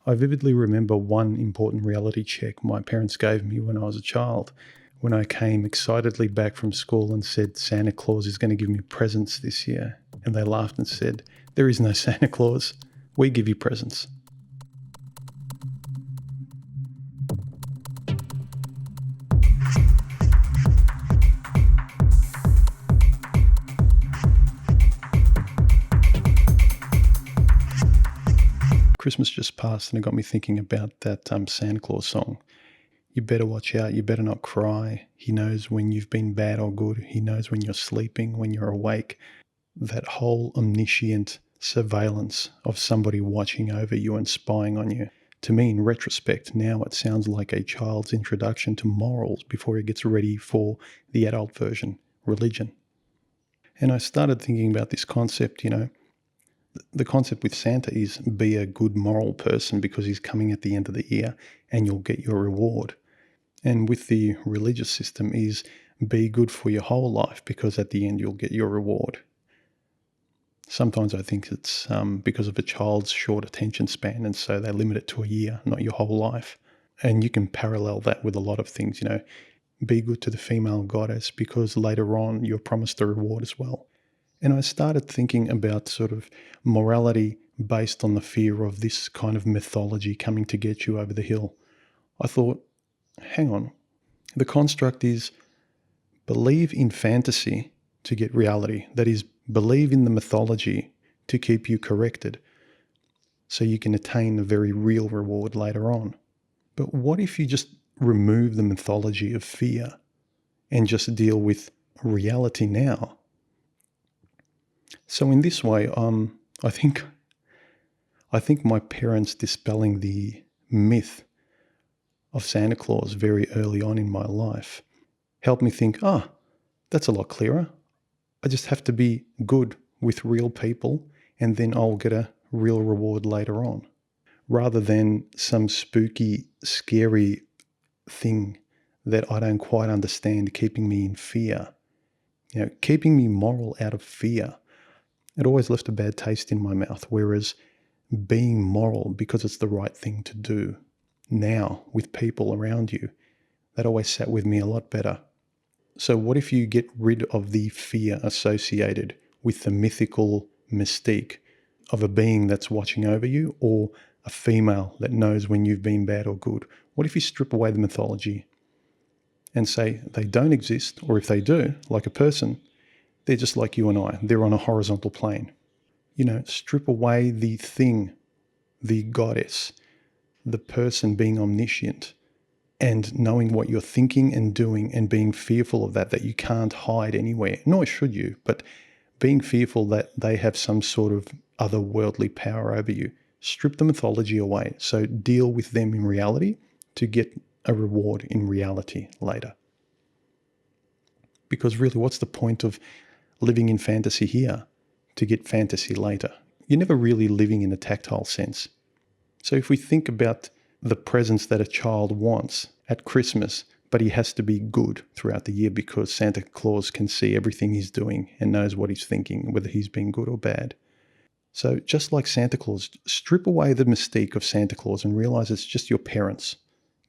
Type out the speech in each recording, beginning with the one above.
I vividly remember one important reality check my parents gave me when I was a child, when I came excitedly back from school and said, Santa Claus is going to give me presents this year. And they laughed and said, there is no Santa Claus. We give you presents. Christmas just passed and it got me thinking about that Santa Claus song. You better watch out, you better not cry. He knows when you've been bad or good. He knows when you're sleeping, when you're awake. That whole omniscient surveillance of somebody watching over you and spying on you. To me, in retrospect, now it sounds like a child's introduction to morals before he gets ready for the adult version, religion. And I started thinking about this concept, the concept with Santa is be a good moral person because he's coming at the end of the year and you'll get your reward. And with the religious system is be good for your whole life because at the end you'll get your reward. Sometimes I think it's because of a child's short attention span, and so they limit it to a year, not your whole life. And you can parallel that with a lot of things, be good to the female goddess because later on you're promised a reward as well. And I started thinking about sort of morality based on the fear of this kind of mythology coming to get you over the hill. I thought, hang on, the construct is believe in fantasy to get reality. That is, believe in the mythology to keep you corrected so you can attain a very real reward later on. But what if you just remove the mythology of fear and just deal with reality now? So in this way, I think my parents dispelling the myth of Santa Claus very early on in my life helped me think, that's a lot clearer. I just have to be good with real people and then I'll get a real reward later on, rather than some spooky, scary thing that I don't quite understand keeping me in fear. Keeping me moral out of fear. It always left a bad taste in my mouth, whereas being moral because it's the right thing to do now with people around you, that always sat with me a lot better. So what if you get rid of the fear associated with the mythical mystique of a being that's watching over you or a female that knows when you've been bad or good? What if you strip away the mythology and say they don't exist, or if they do, like a person, they're just like you and I. They're on a horizontal plane. Strip away the thing, the goddess, the person being omniscient, and knowing what you're thinking and doing and being fearful of that you can't hide anywhere, nor should you, but being fearful that they have some sort of otherworldly power over you. Strip the mythology away. So deal with them in reality to get a reward in reality later. Because really, what's the point of living in fantasy here to get fantasy later? You're never really living in a tactile sense. So if we think about the presents that a child wants at Christmas, but he has to be good throughout the year because Santa Claus can see everything he's doing and knows what he's thinking, whether he's being good or bad. So just like Santa Claus, strip away the mystique of Santa Claus and realize it's just your parents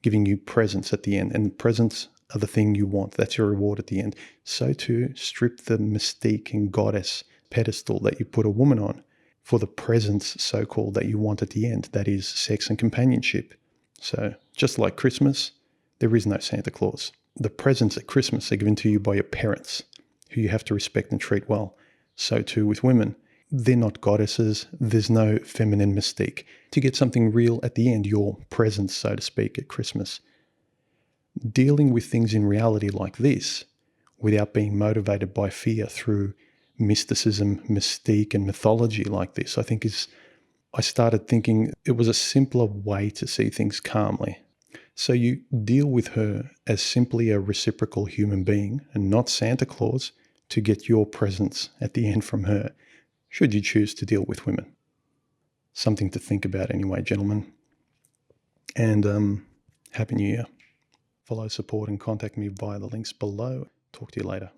giving you presents at the end, and presents are the thing you want. That's your reward at the end. So too, strip the mystique and goddess pedestal that you put a woman on for the presents, so-called, that you want at the end. That is sex and companionship. So just like Christmas, there is no Santa Claus. The presents at Christmas are given to you by your parents, who you have to respect and treat well. So too with women. They're not goddesses. There's no feminine mystique. To get something real at the end, your presents, so to speak, at Christmas. Dealing with things in reality like this, without being motivated by fear through mysticism, mystique, and mythology like this, I started thinking it was a simpler way to see things calmly. So you deal with her as simply a reciprocal human being and not Santa Claus to get your presents at the end from her, should you choose to deal with women. Something to think about anyway, gentlemen. And Happy New Year. Follow, support, and contact me via the links below. Talk to you later.